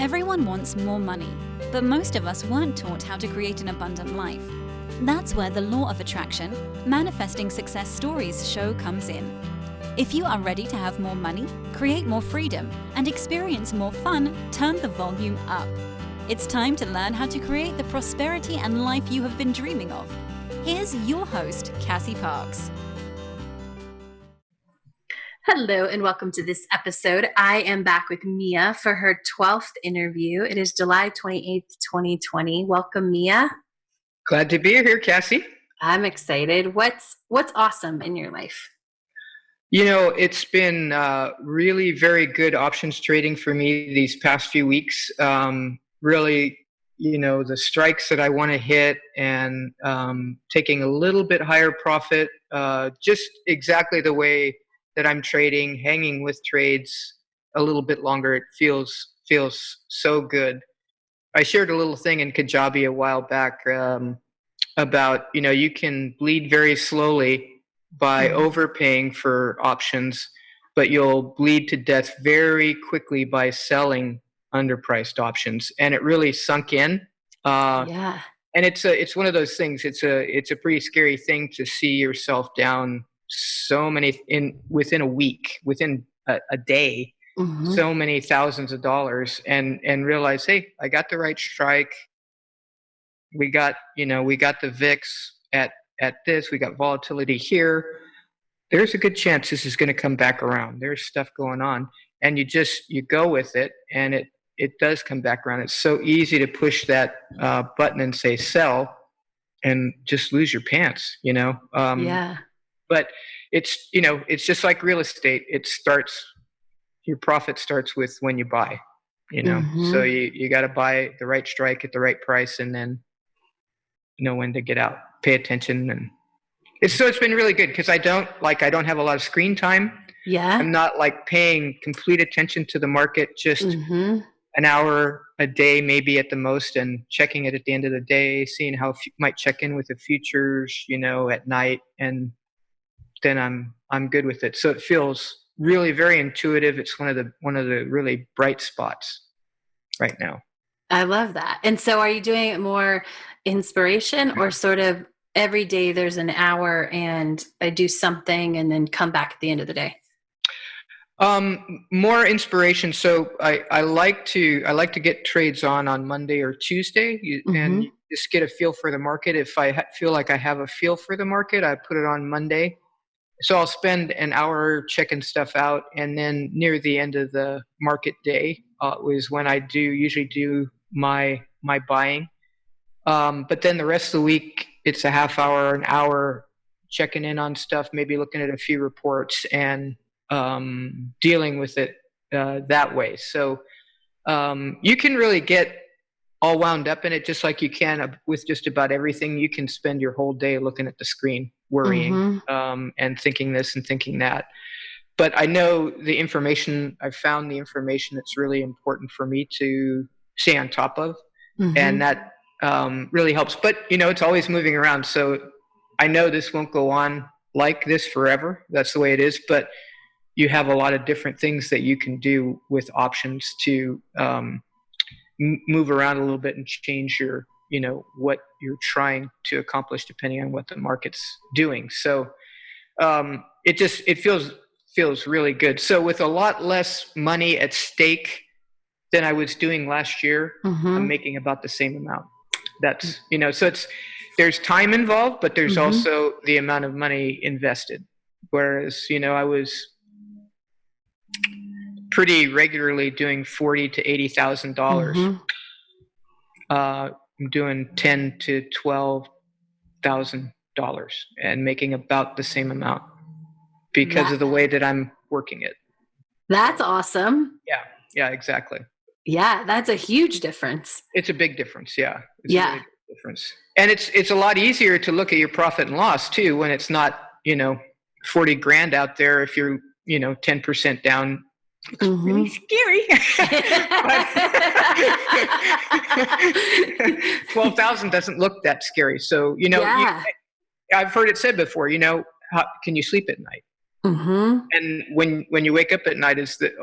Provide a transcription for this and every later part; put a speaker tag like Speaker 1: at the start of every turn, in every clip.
Speaker 1: Everyone wants more money, but most of us weren't taught how to create an abundant life. That's where the law of attraction, manifesting success stories show comes in. If you are ready to have more money, create more freedom, and experience more fun, turn the volume up. It's time to learn how to create the prosperity and life you have been dreaming of. Here's your host, Cassie Parks.
Speaker 2: Hello and welcome to this episode. I am back with Mia for her 12th interview. It is July 28th, 2020. Welcome, Mia.
Speaker 3: Glad to be here, Cassie.
Speaker 2: I'm excited. What's awesome in your life?
Speaker 3: You know, it's been really very good options trading for me these past few weeks. Really, you know, the strikes that I want to hit and taking a little bit higher profit, just exactly the way that I'm trading, hanging with trades a little bit longer. It feels so good. I shared a little thing in Kajabi a while back about, you know, you can bleed very slowly by overpaying for options, but you'll bleed to death very quickly by selling underpriced options. And it really sunk in.
Speaker 2: Yeah.
Speaker 3: And it's one of those things. It's a pretty scary thing to see yourself down so many within a week, within a day, so many thousands of dollars, and realize, hey, I got the right strike. We got the VIX at this. We got volatility here. There's a good chance this is going to come back around. There's stuff going on, and you go with it, and it does come back around. It's so easy to push that button and say sell, and just lose your pants.
Speaker 2: Yeah.
Speaker 3: But it's just like real estate. Your profit starts with when you buy. So you got to buy the right strike at the right price, and then know when to get out, pay attention. And it's been really good because I don't have a lot of screen time.
Speaker 2: Yeah.
Speaker 3: I'm not like paying complete attention to the market, just an hour a day, maybe at the most, and checking it at the end of the day, seeing how might check in with the futures, at night, and then I'm good with it. So it feels really very intuitive. It's one of the really bright spots right now.
Speaker 2: I love that. And so are you doing it more inspiration or sort of every day there's an hour and I do something and then come back at the end of the day?
Speaker 3: More inspiration. So I like to get trades on Monday or Tuesday, and you just get a feel for the market. If I feel like I have a feel for the market, I put it on Monday. So I'll spend an hour checking stuff out, and then near the end of the market day was when I usually do my buying. But then the rest of the week, it's a half hour, an hour checking in on stuff, maybe looking at a few reports and dealing with it that way. So you can really get all wound up in it, just like you can with just about everything. You can spend your whole day looking at the screen, worrying and thinking this and thinking that. But I know I've found the information that's really important for me to stay on top of. And that really helps. But, it's always moving around. So I know this won't go on like this forever. That's the way it is. But you have a lot of different things that you can do with options to move around a little bit and change your, what you're trying to accomplish depending on what the market's doing. So it feels really good. So with a lot less money at stake than I was doing last year, I'm making about the same amount. That's, so there's time involved, but there's also the amount of money invested. Whereas, I was pretty regularly doing $40,000 to $80,000. I'm doing $10,000 to $12,000 and making about the same amount because of the way that I'm working it.
Speaker 2: That's awesome.
Speaker 3: Yeah, exactly.
Speaker 2: Yeah, that's a huge difference.
Speaker 3: It's a big difference. Yeah.
Speaker 2: It's a really
Speaker 3: big difference. And it's a lot easier to look at your profit and loss too, when it's not, 40 grand out there. If you're, 10% down, it's really scary. 12,000 doesn't look that scary. So, I've heard it said before, can you sleep at night? And when you wake up at night, is that,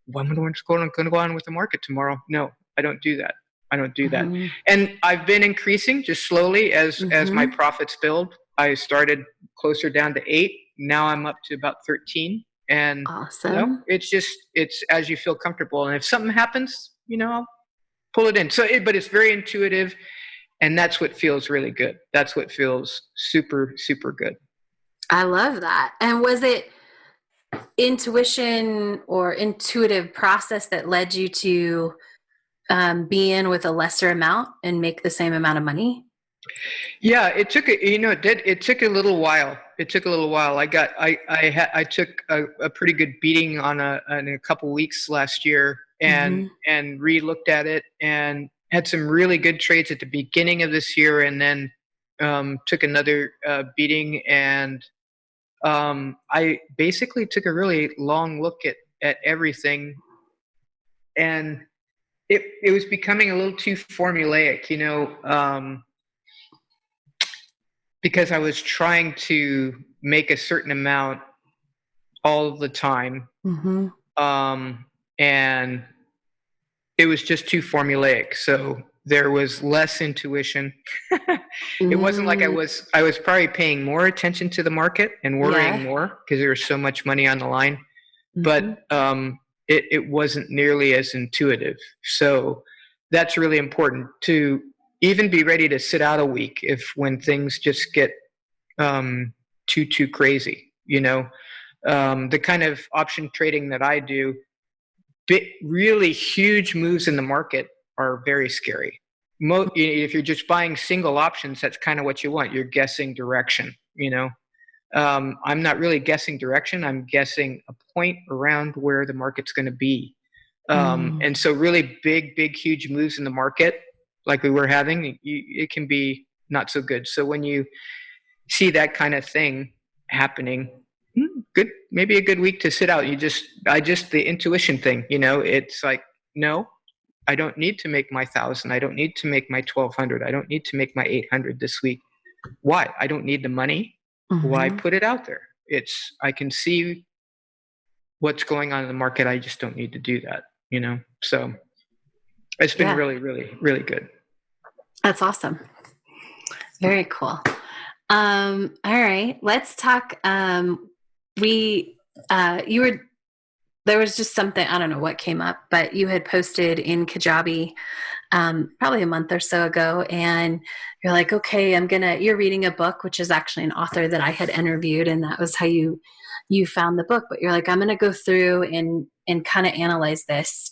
Speaker 3: what's going to go on with the market tomorrow? No, I don't do that. I don't do that.
Speaker 2: Mm-hmm.
Speaker 3: And I've been increasing just slowly as my profits build. I started closer down to 8. Now I'm up to about 13. And
Speaker 2: awesome.
Speaker 3: it's as you feel comfortable. And if something happens, I'll pull it in. But it's very intuitive, and that's what feels really good. That's what feels super, super good.
Speaker 2: I love that. And was it intuition or intuitive process that led you to be in with a lesser amount and make the same amount of money?
Speaker 3: Yeah, it took it took a little while. It took a little while. I took a pretty good beating in a couple weeks last year, and re-looked at it, and had some really good trades at the beginning of this year, and then took another beating, and I basically took a really long look at everything, and it was becoming a little too formulaic, because I was trying to make a certain amount all the time. And it was just too formulaic. So there was less intuition. It wasn't like I was probably paying more attention to the market and worrying more because there was so much money on the line. But it wasn't nearly as intuitive. So that's really important to even be ready to sit out a week when things just get too crazy. The kind of option trading that I do, really huge moves in the market are very scary. If you're just buying single options, that's kind of what you want. You're guessing direction. I'm not really guessing direction. I'm guessing a point around where the market's going to be. And so really big, huge moves in the market, like we were having, it can be not so good. So when you see that kind of thing happening, maybe a good week to sit out. The intuition thing, it's like, no, I don't need to make my 1,000. I don't need to make my 1,200. I don't need to make my 800 this week. Why? I don't need the money. Why put it out there? I can see what's going on in the market. I just don't need to do that, So it's been really, really, really good.
Speaker 2: That's awesome. Very cool. All right, let's talk. There was just something, I don't know what came up, but you had posted in Kajabi probably a month or so ago, and you're like, okay, you're reading a book, which is actually an author that I had interviewed, and that was how you found the book. But you're like, I'm going to go through and kind of analyze this.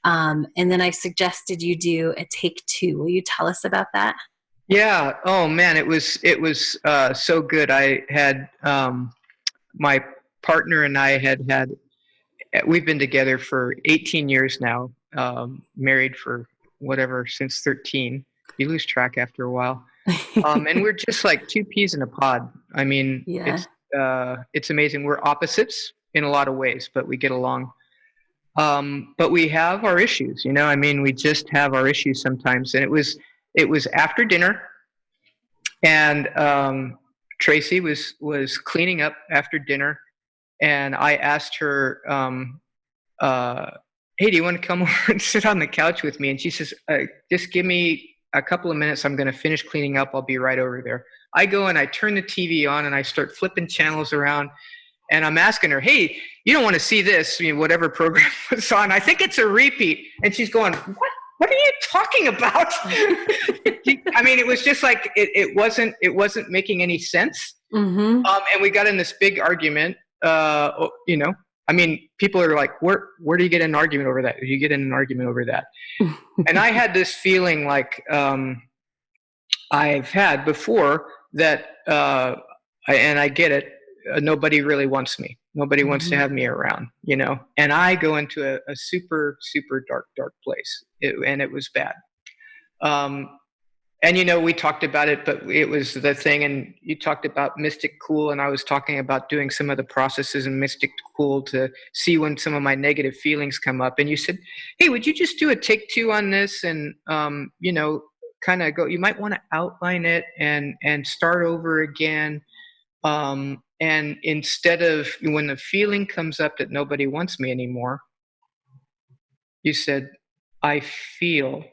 Speaker 2: And then I suggested you do a take 2. Will you tell us about that?
Speaker 3: Yeah. Oh man, it was so good. I had my partner and I we've been together for 18 years now, married for since 13. You lose track after a while. And we're just like 2 peas in a pod. I mean, it's amazing. We're opposites in a lot of ways, but we get along. But we have our issues, we just have our issues sometimes. And it was after dinner, and Tracy was cleaning up after dinner, and I asked her, hey, do you want to come over and sit on the couch with me? And she says, just give me a couple of minutes. I'm going to finish cleaning up. I'll be right over there. I go and I turn the TV on and I start flipping channels around, and I'm asking her, hey, you don't want to see this, whatever program was on. I think it's a repeat. And she's going, what are you talking about? It was just like, it wasn't making any sense. And we got in this big argument, people are like, where do you get an argument over that? You get in an argument over that. And I had this feeling like I've had before that, and I get it, nobody really wants me. Nobody wants to have me around, and I go into a super, super dark place. And it was bad. And, we talked about it, but it was the thing. And you talked about Mystic Cool, and I was talking about doing some of the processes in Mystic Cool to see when some of my negative feelings come up. And you said, hey, would you just do a take 2 on this? And, kind of go, you might want to outline it and start over again. And instead of, when the feeling comes up that nobody wants me anymore, you said, I feel,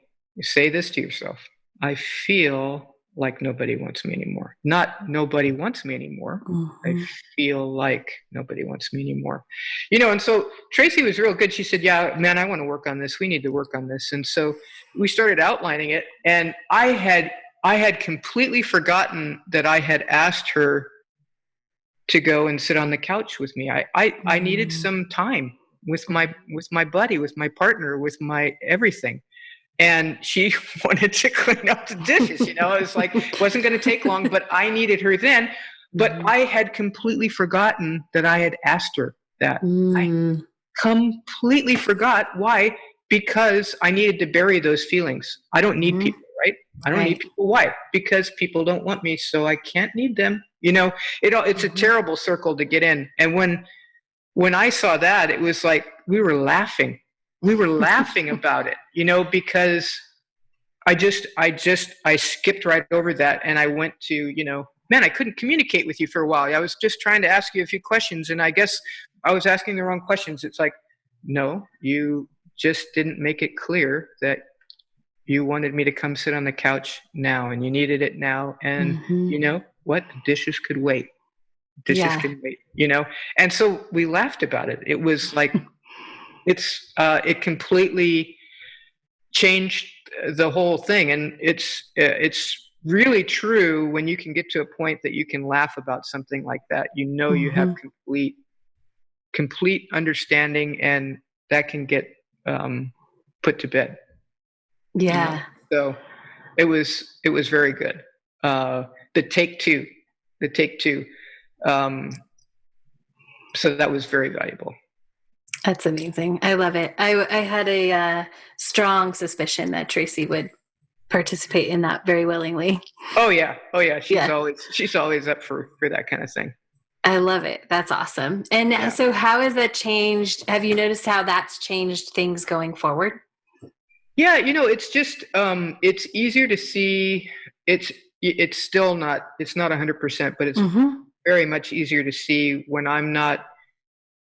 Speaker 3: say this to yourself, I feel like nobody wants me anymore. Not nobody wants me anymore. I feel like nobody wants me anymore. And so Tracy was real good. She said, yeah, man, I want to work on this. We need to work on this. And so we started outlining it. And I had completely forgotten that I had asked her to go and sit on the couch with me. I needed some time with my buddy, with my partner, with my everything. And she wanted to clean up the dishes, It's like, it wasn't going to take long, but I needed her then. But I had completely forgotten that I had asked her that. I completely forgot. Why? Because I needed to bury those feelings. I don't need people, right? I don't need people. Why? Because people don't want me, so I can't need them. It's a terrible circle to get in. And when I saw that, it was like we were laughing. We were laughing about it, because I skipped right over that, and I went to, man, I couldn't communicate with you for a while. I was just trying to ask you a few questions, and I guess I was asking the wrong questions. It's like, no, you just didn't make it clear that you wanted me to come sit on the couch now, and you needed it now. And you know what? The dishes could wait. Dishes can wait, And so we laughed about it. It was like, it completely changed the whole thing. And it's really true when you can get to a point that you can laugh about something like that. You have complete understanding, and that can get put to bed.
Speaker 2: Yeah.
Speaker 3: So it was very good. The take two. So that was very valuable.
Speaker 2: That's amazing. I love it. I had a strong suspicion that Tracy would participate in that very willingly.
Speaker 3: Oh yeah. She's always up for that kind of thing.
Speaker 2: I love it. That's awesome. And so how has that changed? Have you noticed how that's changed things going forward?
Speaker 3: Yeah, it's just it's easier to see. It's still not 100%, but it's very much easier to see when I'm not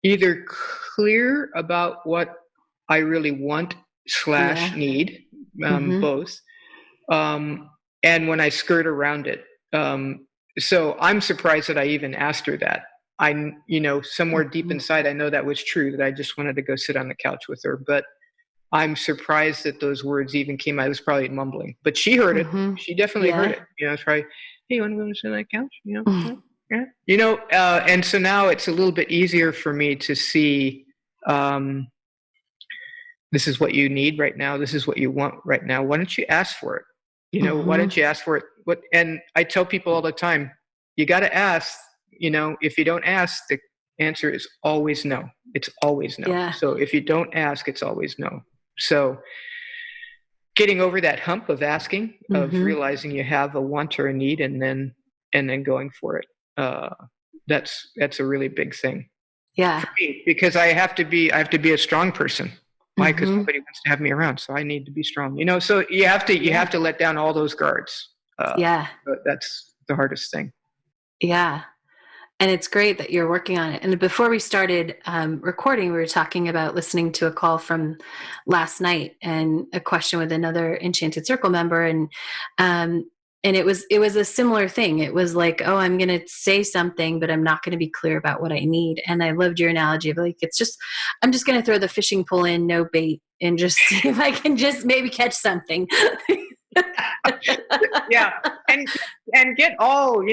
Speaker 3: either clear about what I really want / need, both, and when I skirt around it. So I'm surprised that I even asked her that. Somewhere deep inside, I know that was true, that I just wanted to go sit on the couch with her. But I'm surprised that those words even came out. I was probably mumbling, but she heard it. She definitely heard it. It's probably, hey, you want to go sit on the couch? Yeah. And so now it's a little bit easier for me to see, this is what you need right now. This is what you want right now. Why don't you ask for it? Why don't you ask for it? And I tell people all the time, you got to ask. If you don't ask, the answer is always no. It's always no.
Speaker 2: Yeah.
Speaker 3: So if you don't ask, it's always no. So getting over that hump of asking, of realizing you have a want or a need, and then going for it. That's a really big thing.
Speaker 2: Yeah.
Speaker 3: For me, because I have to be a strong person. Why? Because nobody wants to have me around, so I need to be strong. So you have to let down all those guards. But that's the hardest thing.
Speaker 2: Yeah. And it's great that you're working on it. And before we started recording, we were talking about listening to a call from last night and a question with another Enchanted Circle member. And it was a similar thing. It was like, oh, I'm going to say something, but I'm not going to be clear about what I need. And I loved your analogy of like, I'm just going to throw the fishing pole in, no bait, and just see if I can just maybe catch something.
Speaker 3: Yeah. And get all,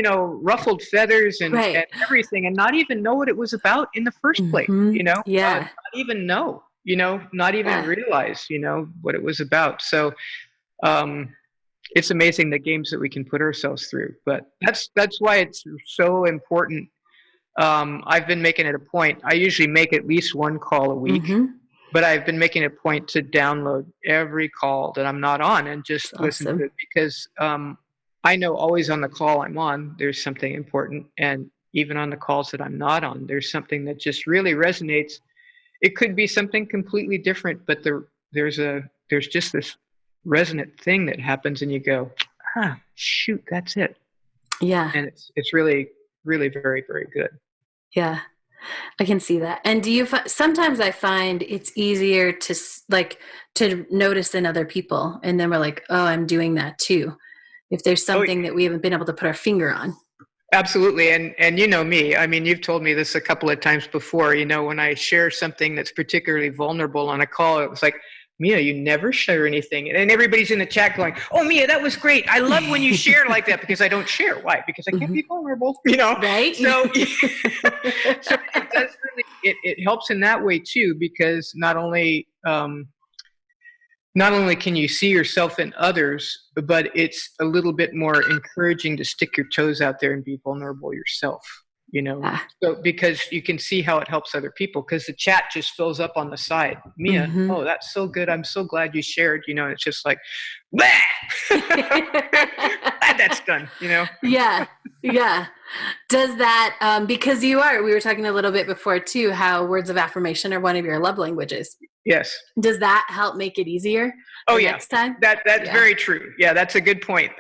Speaker 3: ruffled feathers and everything, and not even know what it was about in the first place, not even know, not even realize, what it was about. So, it's amazing the games that we can put ourselves through, but that's why it's so important. I've been making it a point. I usually make at least one call a week, but I've been making it a point to download every call that I'm not on and just listen to it, because I know always on the call I'm on, there's something important. And even on the calls that I'm not on, there's something that just really resonates. It could be something completely different, but there's just this resonant thing that happens, and you go, shoot, that's it.
Speaker 2: Yeah.
Speaker 3: And it's really, really very, very good.
Speaker 2: Yeah. I can see that. And do you sometimes I find it's easier to to notice in other people, and then we're like, oh, I'm doing that too. If there's something that we haven't been able to put our finger on.
Speaker 3: Absolutely. And you know me, I mean, you've told me this a couple of times before, when I share something that's particularly vulnerable on a call, it was like, Mia, you never share anything. And everybody's in the chat going, oh, Mia, that was great. I love when you share like that, because I don't share. Why? Because I can't be vulnerable,
Speaker 2: Right?
Speaker 3: So, so it does really, it helps in that way too, because not only can you see yourself in others, but it's a little bit more encouraging to stick your toes out there and be vulnerable yourself. So because you can see how it helps other people, because the chat just fills up on the side. Mia, oh, that's so good. I'm so glad you shared, and it's just like, glad that's done,
Speaker 2: Yeah. Yeah. Does that, because we were talking a little bit before too, how words of affirmation are one of your love languages.
Speaker 3: Yes.
Speaker 2: Does that help make it easier?
Speaker 3: Oh yeah.
Speaker 2: Next time?
Speaker 3: That's very true. Yeah. That's a good point.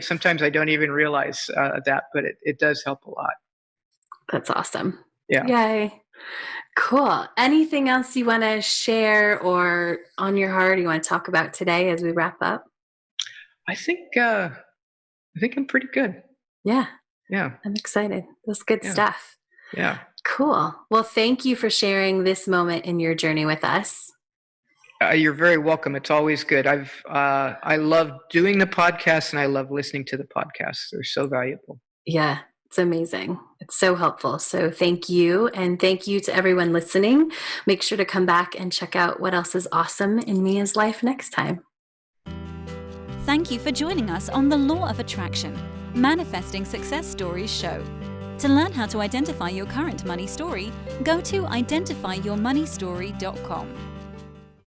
Speaker 3: Sometimes I don't even realize that, but it does help a lot.
Speaker 2: That's awesome.
Speaker 3: Yeah.
Speaker 2: Yay. Cool. Anything else you want to share or on your heart you want to talk about today as we wrap up?
Speaker 3: I think I'm pretty good.
Speaker 2: Yeah.
Speaker 3: Yeah.
Speaker 2: I'm excited. That's good stuff.
Speaker 3: Yeah.
Speaker 2: Cool. Well, thank you for sharing this moment in your journey with us.
Speaker 3: You're very welcome. It's always good. I love doing the podcast, and I love listening to the podcasts. They're so valuable.
Speaker 2: Yeah, it's amazing. It's so helpful. So thank you. And thank you to everyone listening. Make sure to come back and check out what else is awesome in Mia's life next time.
Speaker 1: Thank you for joining us on the Law of Attraction, Manifesting Success Stories show. To learn how to identify your current money story, go to identifyyourmoneystory.com.